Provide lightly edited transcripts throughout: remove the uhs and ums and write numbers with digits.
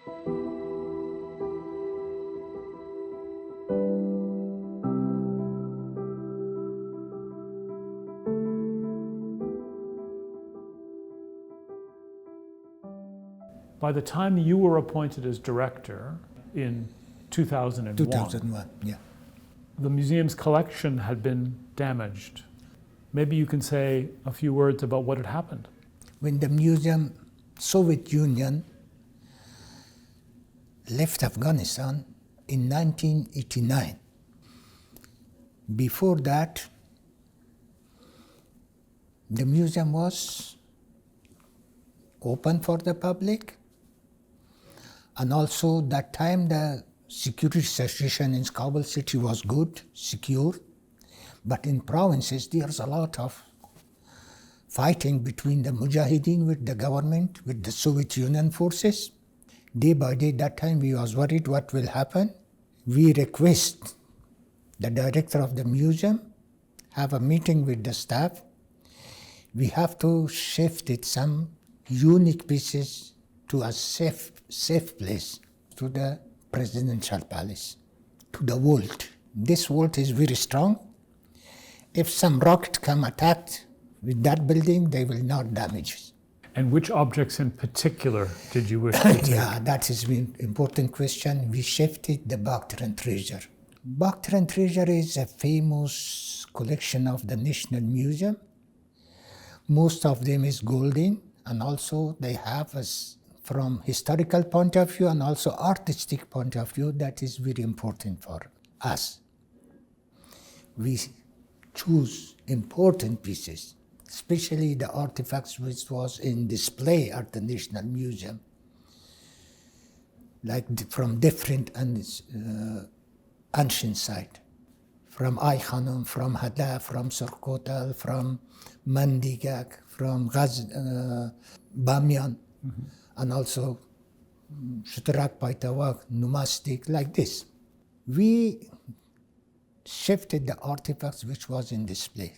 By the time you were appointed as director in 2001, yeah. the museum's collection had been damaged. Maybe you can say a few words about what had happened. When the museum, Soviet Union, left Afghanistan in 1989, before that, the museum was open for the public, and also that time the security situation in Kabul city was good, secure, but in provinces there's a lot of fighting between the Mujahideen with the government, with the Soviet Union forces. Day by day, that time we was worried what will happen. We request the director of the museum have a meeting with the staff. We have to shift it some unique pieces to a safe place, to the presidential palace, to the vault. This vault is very strong. If some rocket come attacked with that building, they will not damage it. And which objects in particular did you wish to take? Yeah, that is an important question. We shifted the Bakhtian treasure. Bakhtian treasure is a famous collection of the National Museum. Most of them is golden, and also they have from historical point of view and also artistic point of view, that is very important for us. We choose important pieces, especially the artifacts which was in display at the National Museum, like from different ancient sites, from Ay Khanum, from Hada, from Surkotal, from Mandigak, from Bamiyan, and also Shutarak, Paitawak, Numastik, like this. We shifted the artifacts which was in display,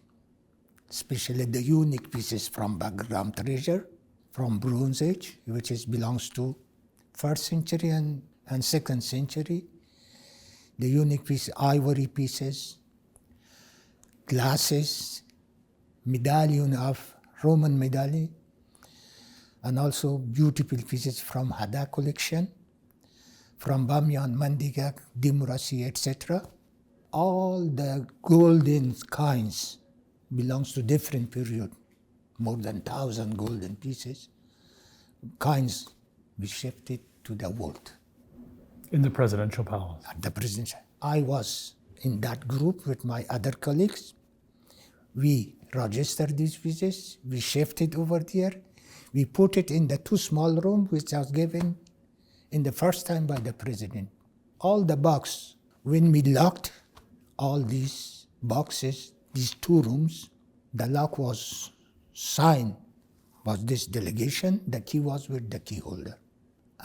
especially the unique pieces from background treasure, from Bronze Age, which belongs to 1st century and 2nd century, the unique pieces, ivory pieces, glasses, medallion of Roman medallion, and also beautiful pieces from Hada collection, from Bamiyan, Mandigak, Dimurasi, etc. All the golden kinds belongs to different period, more than 1,000 golden pieces, kinds we shifted to the vault. In the presidential palace? At the presidential. I was in that group with my other colleagues. We registered these pieces, we shifted over there, we put it in the 2 small rooms which was given in the first time by the president. All the box, when we locked all these boxes, these 2 rooms, the lock was signed, was this delegation, the key was with the key holder.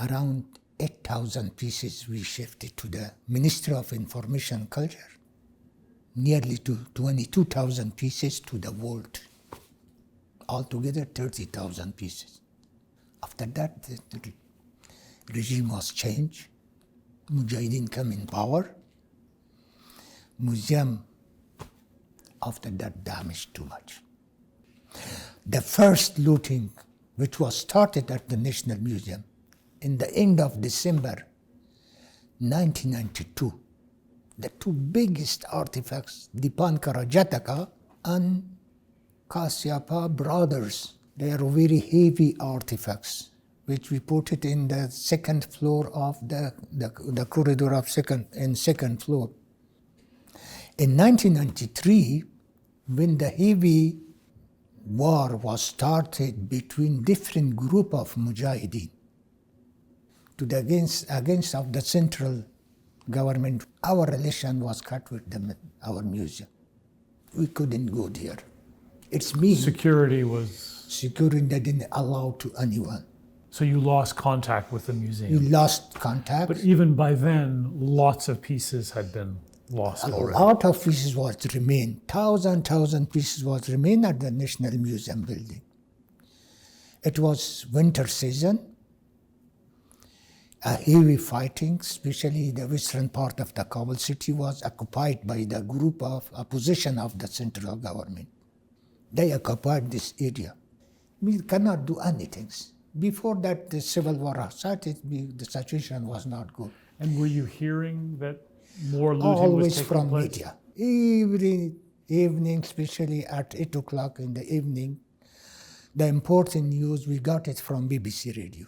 Around 8,000 pieces we shifted to the Ministry of Information and Culture, nearly to 22,000 pieces to the vault. Altogether 30,000 pieces. After that, the regime was changed. Mujahideen come in power. Museum, after that, damaged too much. The first looting, which was started at the National Museum in the end of December 1992, the 2 biggest artifacts, Dipankara Jataka and Kasyapa brothers, they are very heavy artifacts, which we put it in the 2nd floor of the corridor of second floor. In 1993, when the heavy war was started between different group of Mujahideen to the against of the central government, our relation was cut with our museum. We couldn't go there. It's me. Security Security didn't allow to anyone. So you lost contact with the museum? You lost contact. But even by then, lots of pieces had been lost already. A lot of pieces was remain. 1,000 pieces was remain at the National Museum building. It was winter season, A heavy fighting, especially the western part of the Kabul city, was occupied by the group of opposition of the central government. They occupied this area. We cannot do anything. Before that, the civil war started, the situation was not good. And were you hearing that more looting was Always taking from place? media. Every evening, especially at 8 o'clock in the evening, the important news, we got it from BBC Radio.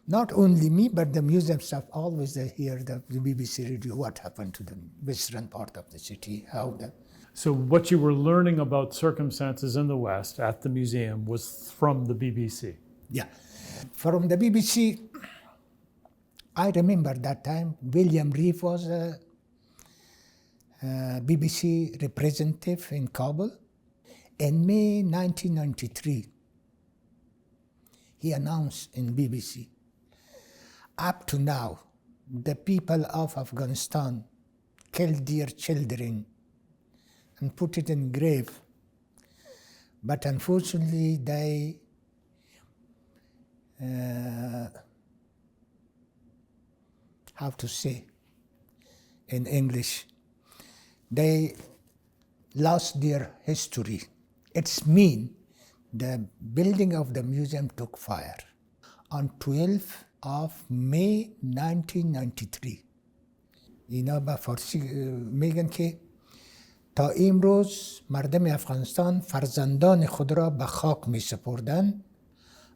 Not only me, but the museum staff always hear the BBC Radio, what happened to the western part of the city, how the... So what you were learning about circumstances in the West at the museum was from the BBC? Yeah. From the BBC, I remember that time, William Reeve was a BBC representative in Kabul. In May 1993, he announced in BBC, up to now, the people of Afghanistan killed their children and put it in grave. But unfortunately, they how to say in English, they lost their history. It's mean the building of the museum took fire on 12th of May 1993. اینا با فارسی میگن که تا امروز مردم افغانستان فرزندان خود را به خاک می سپردند،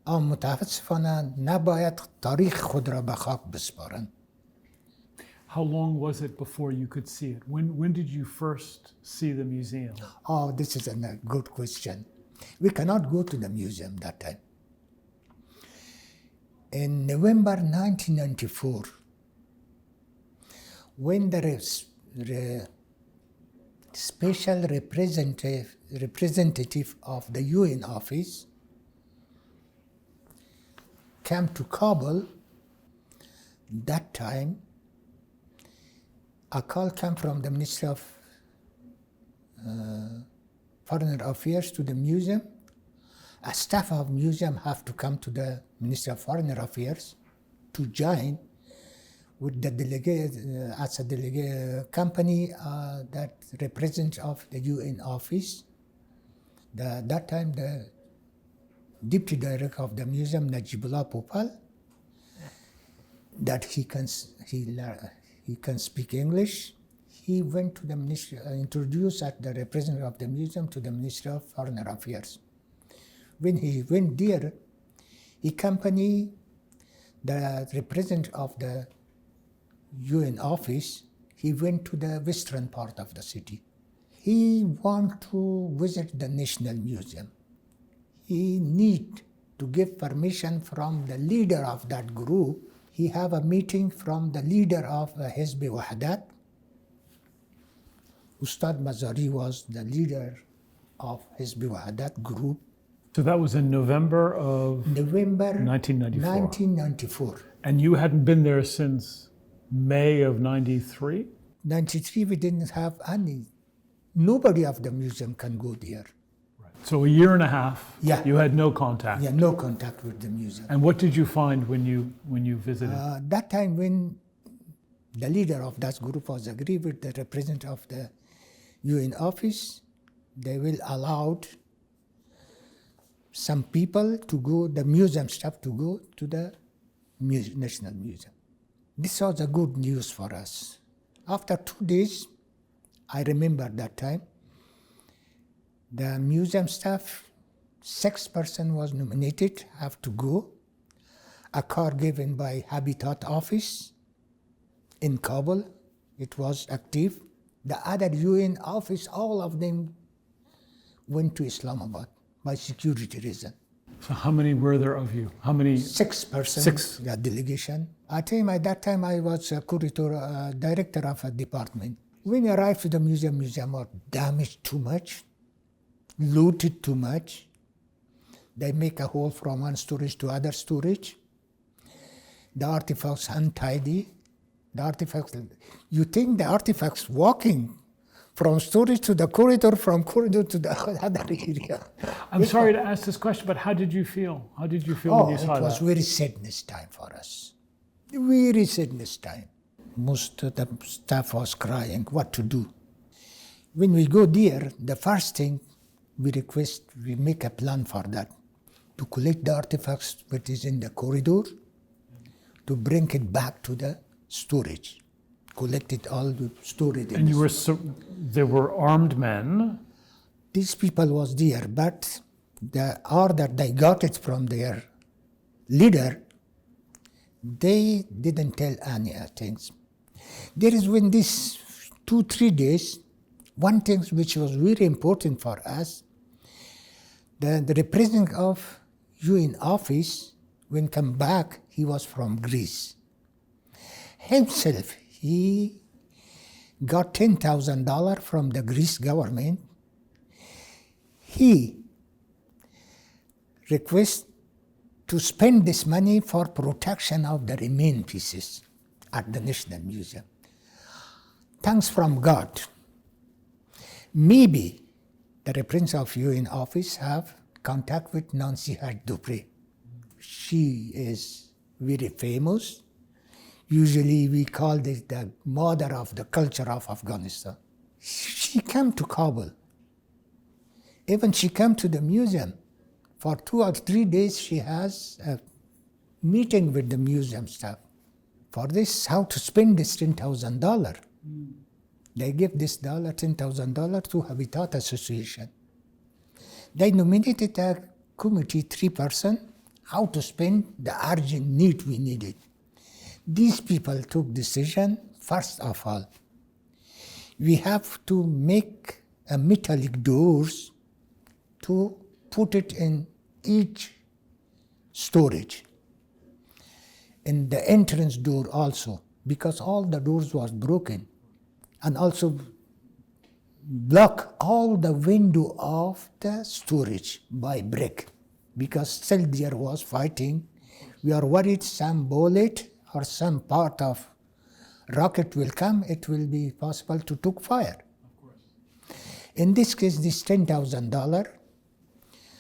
اما متاسفانه نباید تاریخ خود را به خاک بسپارند. How long was it before you could see it? When did you first see the museum? Oh, this is a good question. We cannot go to the museum that time. In November 1994, when the special representative of the UN office came to Kabul, that time a call came from the Ministry of Foreign Affairs to the museum. A staff of museum have to come to the Ministry of Foreign Affairs to join with the delegate as a delegate company that represents of the UN office. That time the deputy director of the museum, Najibullah Popal, that he can speak English. He went to the ministry, introduced at the representative of the museum to the Ministry of Foreign Affairs. When he went there, he accompanied the representative of the UN office. He went to the western part of the city. He wanted to visit the National Museum. He need to give permission from the leader of that group. He have a meeting from the leader of Hizb Wahdat. Ustad Mazari was the leader of Hizb Wahdat group. So that was in November of November 1994. 1994. And you hadn't been there since May of 93? 93, we didn't have any. Nobody of the museum can go there. So a year and a half, Yeah. you had no contact. Yeah, no contact with the museum. And what did you find when you visited? That time when the leader of that group was agreed with the representative of the UN office, they will allow some people to go, the museum staff to go to the National Museum. This was a good news for us. After 2 days, I remember that time, the museum staff, 6 persons was nominated, have to go. A car given by Habitat Office in Kabul, it was active. The other UN office, all of them went to Islamabad by security reason. So how many were there of you? How many? 6 persons, 6. the delegation. I think at that time I was a curator, director of a department. When we arrived to the museum was damaged too much, looted too much. They make a hole from one storage to other storage. The artifacts untidy. The artifacts, you think the artifacts walking from storage to the corridor, from corridor to the other area. I'm sorry to ask this question, but how did you feel? How did you feel when you saw It was that? very sadness time for us. Very sadness time. Most of the staff was crying, what to do. When we go there, the first thing we make a plan for that, to collect the artifacts that is in the corridor, to bring it back to the storage. Collect it all, to store it. And there were armed men. These people was there, but the order they got it from their leader, they didn't tell any things. There is when this 2-3 days, one thing which was very important for us, the representative of UN office, when come back, he was from Greece. Himself, he got $10,000 from the Greece government. He requests to spend this money for protection of the remain pieces at the National Museum. Thanks from God. Maybe the representative of UN office have contact with Nancy Dupree. She is very famous. Usually we call this the mother of the culture of Afghanistan. She came to Kabul. Even she came to the museum. For 2 or 3 days she has a meeting with the museum staff. For this, how to spend this $10,000. They give this $10,000 to Habitat Association. They nominated a committee, 3 persons, how to spend the urgent need we needed. These people took decision, first of all, we have to make a metallic doors to put it in each storage. In the entrance door also, because all the doors was broken, and also block all the window of the storage by brick, because still there was fighting. We are worried some bullet or some part of rocket will come, it will be possible to take fire. Of course. In this case, this $10,000,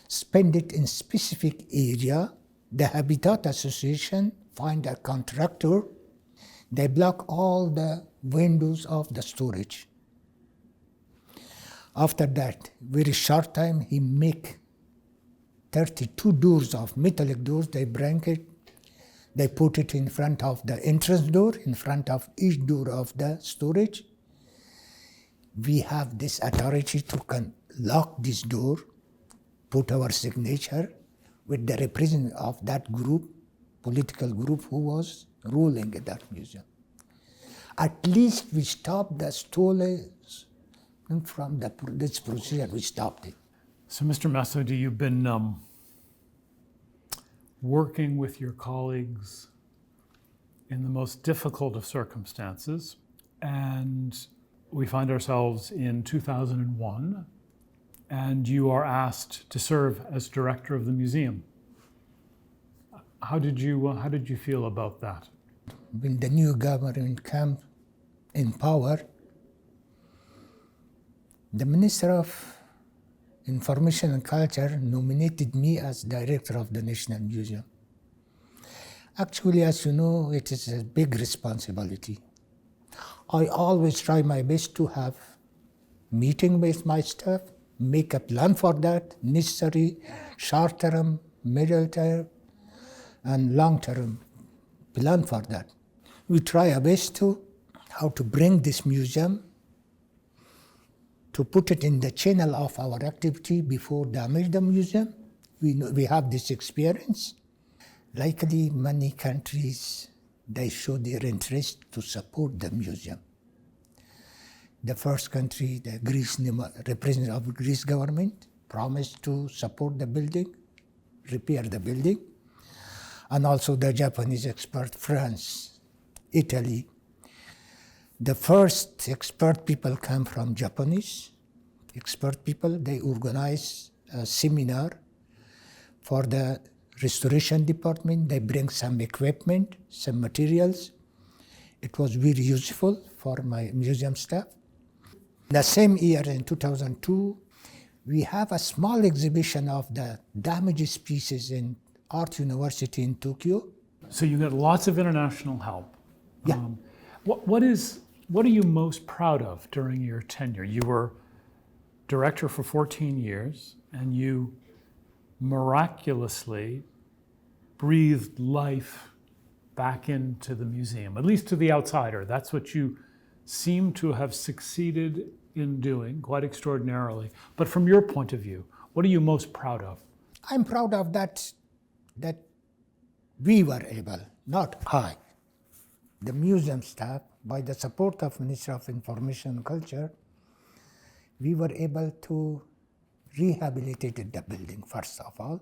spend it in specific area. The Habitat Association find a contractor, they block all the windows of the storage. After that, very short time, he make 32 doors of metallic doors, they bring it, they put it in front of the entrance door, in front of each door of the storage. We have this authority to lock this door, put our signature with the representative of that group, political group who was ruling at that museum. At least we stopped the stolen from this procedure, we stopped it. So, Mr. Masoudi, you've been working with your colleagues in the most difficult of circumstances, and we find ourselves in 2001, and you are asked to serve as director of the museum. How did you feel about that? When the new government came in power, the Minister of Information and Culture nominated me as director of the National Museum. Actually, as you know, it is a big responsibility. I always try my best to have meeting with my staff, make a plan for that, necessary short-term, middle-term, and long-term plan for that. We try our best to how to bring this museum, to put it in the channel of our activity before damage the museum. We have this experience. Likely many countries, they show their interest to support the museum. The first country, the Greece, representative of the Greece government, promised to support the building, repair the building. And also the Japanese expert, France, Italy. The first expert people come from Japanese expert people. They organize a seminar for the restoration department. They bring some equipment, some materials. It was very useful for my museum staff. The same year, in 2002, we have a small exhibition of the damaged pieces in Art University in Tokyo. So you got lots of international help. Yeah. What are you most proud of during your tenure? You were director for 14 years, and you miraculously breathed life back into the museum, at least to the outsider. That's what you seem to have succeeded in doing quite extraordinarily. But from your point of view, what are you most proud of? I'm proud of that we were able, not I, the museum staff, by the support of Ministry of Information and Culture, we were able to rehabilitate the building, first of all,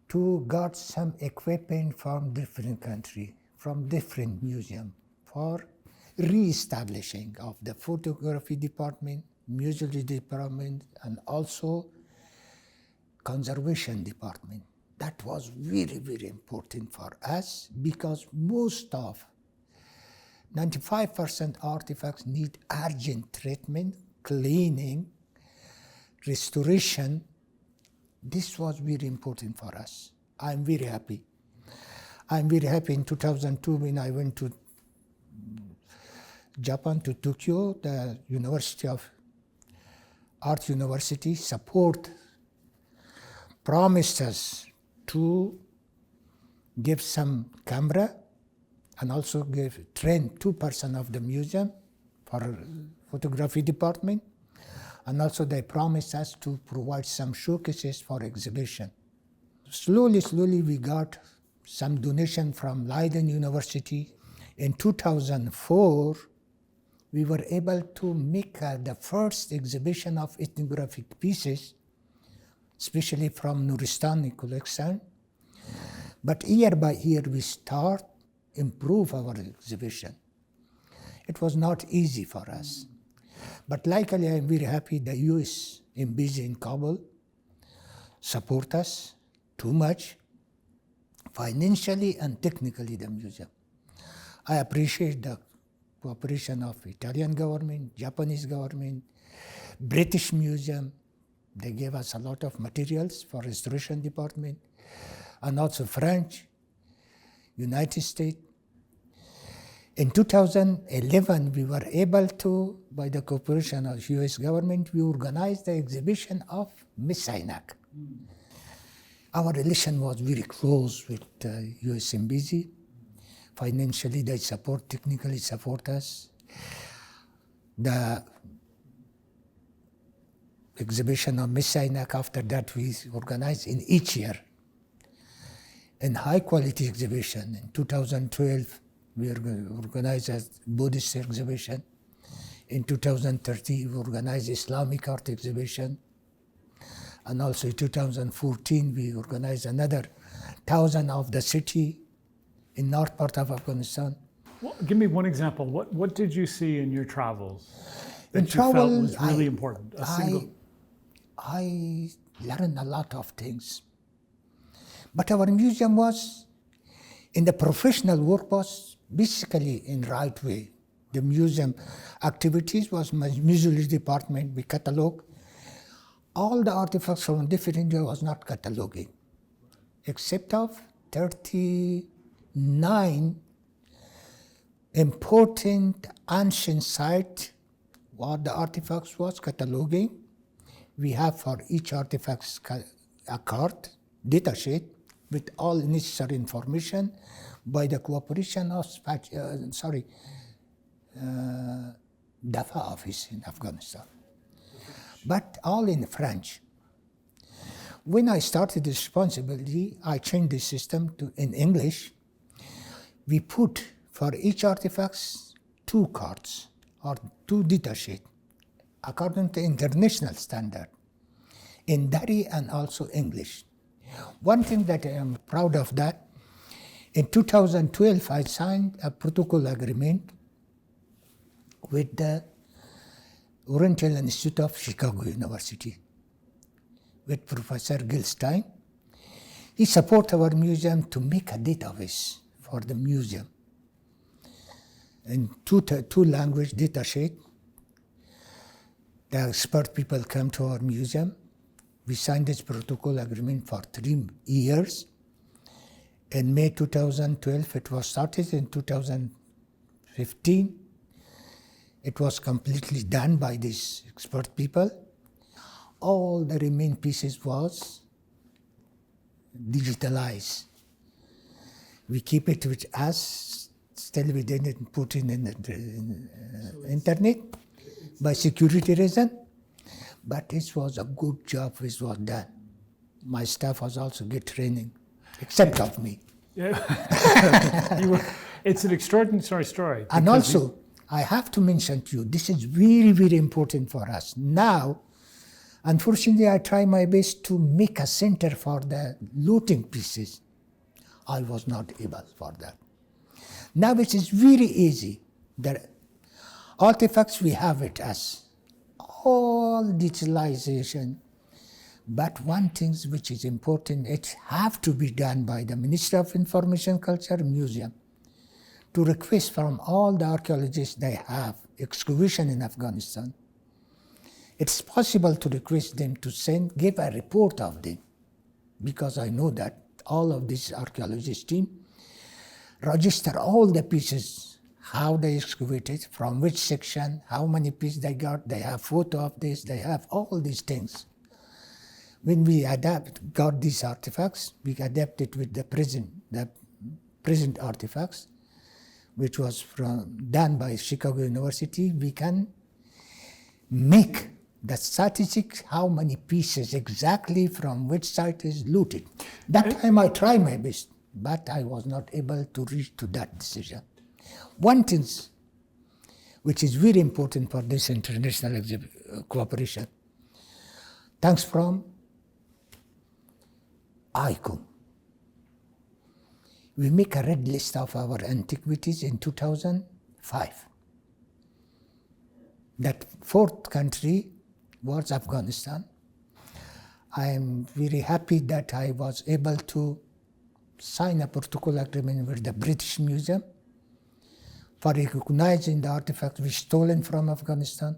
to got some equipment from different country, from different museum, for reestablishing of the photography department, museology department, and also conservation department. That was very, very important for us because most of 95% artifacts need urgent treatment, cleaning, restoration. This was very important for us. I'm very happy. I'm very happy in 2002 when I went to Japan, to Tokyo, the University of Art University promised us to give some camera and also train 2% of the museum for photography department. And also they promised us to provide some showcases for exhibition. Slowly we got some donation from Leiden University. In 2004, we were able to make the first exhibition of ethnographic pieces, especially from Nuristani collection. But year by year we improve our exhibition. It was not easy for us. But luckily I'm very happy the US Embassy in Kabul support us too much, financially and technically the museum. I appreciate the cooperation of Italian government, Japanese government, British Museum. They gave us a lot of materials for restoration department, and also French, United States. In 2011, we were able to, by the cooperation of US government, we organized the exhibition of Miss Ainak. Our relation was very close with the US Embassy. Financially, they technically support us. The exhibition of Miss Ainak, after that we organized in each year. In high quality exhibition, in 2012, we organized a Buddhist exhibition. In 2013, we organized Islamic art exhibition. And also in 2014, we organized another 1,000 of the city in north part of Afghanistan. Well, give me one example. What did you see in your travels that In you travel, felt was really important? I learned a lot of things. But our museum was, in the professional work, was basically in right way. The museum activities was my museology department, we catalog. All the artifacts from different India was not cataloging, except of 39 important ancient sites, what the artifacts was cataloging. We have for each artifact a card, data sheet, with all necessary information by the cooperation of DAFA office in Afghanistan, but all in French. When I started this responsibility, I changed the system to in English. We put for each artifact 2 cards or 2 data sheets according to international standard in Dari and also English. One thing that I am proud of that, in 2012 I signed a protocol agreement with the Oriental Institute of Chicago University with Professor Gilstein. He supports our museum to make a database for the museum in two language data sheet, The expert people came to our museum. We signed this protocol agreement for 3 years. In May 2012, it was started. In 2015, it was completely done by these expert people. All the remaining pieces was digitalized. We keep it with us. Still, we didn't put it in the internet by security reason. But it was a good job which was done. My staff was also get training, except of me. Yeah. It's an extraordinary story. And also, I have to mention to you, this is very, very important for us. Now, unfortunately, I try my best to make a center for the looting pieces. I was not able for that. Now it is very easy. The artifacts, we have it as all digitalization. But one thing which is important, it have to be done by the Ministry of Information Culture Museum to request from all the archaeologists they have excavation in Afghanistan. It's possible to request them to give a report of them, because I know that all of this archaeologist team register all the pieces, how they excavated, from which section, how many pieces they got, they have photo of this, they have all these things. When we got these artifacts, we adapted with the present artifacts, which was done by Chicago University. We can make the statistics, how many pieces exactly from which site is looted. That time I tried my best, but I was not able to reach to that decision. One thing which is very important for this international cooperation, thanks from ICOM. We make a red list of our antiquities in 2005. That fourth country was Afghanistan. I am very happy that I was able to sign a protocol agreement with the British Museum for recognizing the artifacts we stolen from Afghanistan,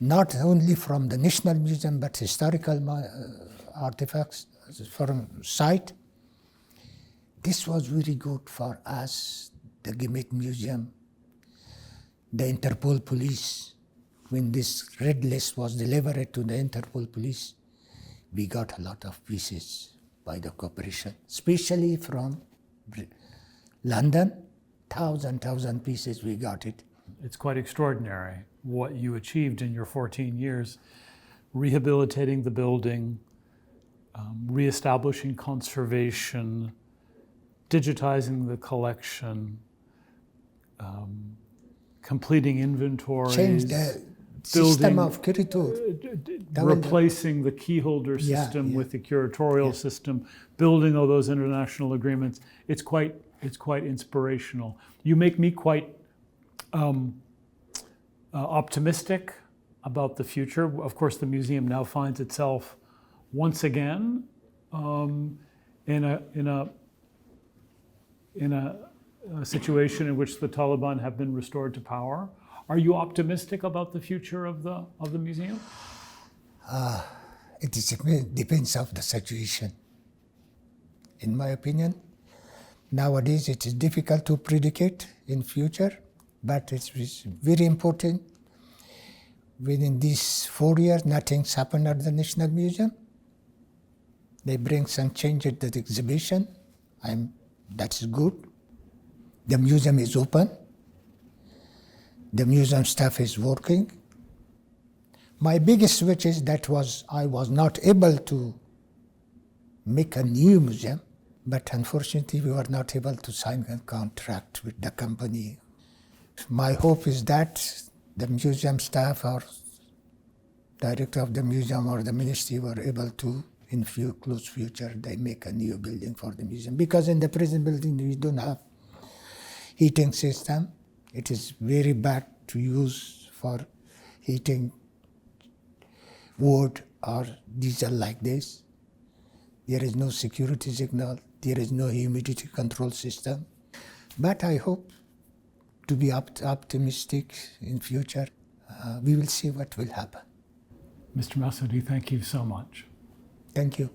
not only from the National Museum, but historical artifacts from site. This was very good for us, the Gimit Museum, the Interpol police. When this red list was delivered to the Interpol police, we got a lot of pieces by the cooperation, especially from London. 1,000 pieces we got it. It's quite extraordinary what you achieved in your 14 years, rehabilitating the building, reestablishing conservation, digitizing the collection, completing inventories, Change the system of curator, replacing the keyholder system with the curatorial system, building all those international agreements. It's quite inspirational. You make me quite optimistic about the future. Of course, the museum now finds itself once again in a situation in which the Taliban have been restored to power. Are you optimistic about the future of the museum? It depends on the situation. In my opinion, nowadays it is difficult to predict in future, but it's very important. Within these 4 years, nothing's happened at the National Museum. They bring some change at the exhibition. That's good. The museum is open. The museum staff is working. My biggest switch is I was not able to make a new museum, but unfortunately we were not able to sign a contract with the company. My hope is that the museum staff or director of the museum or the ministry were able to, in close future, they make a new building for the museum. Because in the present building we don't have heating system. It is very bad to use for heating wood or diesel like this. There is no security signal. There is no humidity control system. But I hope to be optimistic in future. we will see what will happen. Mr. Masoudi, thank you so much. Thank you.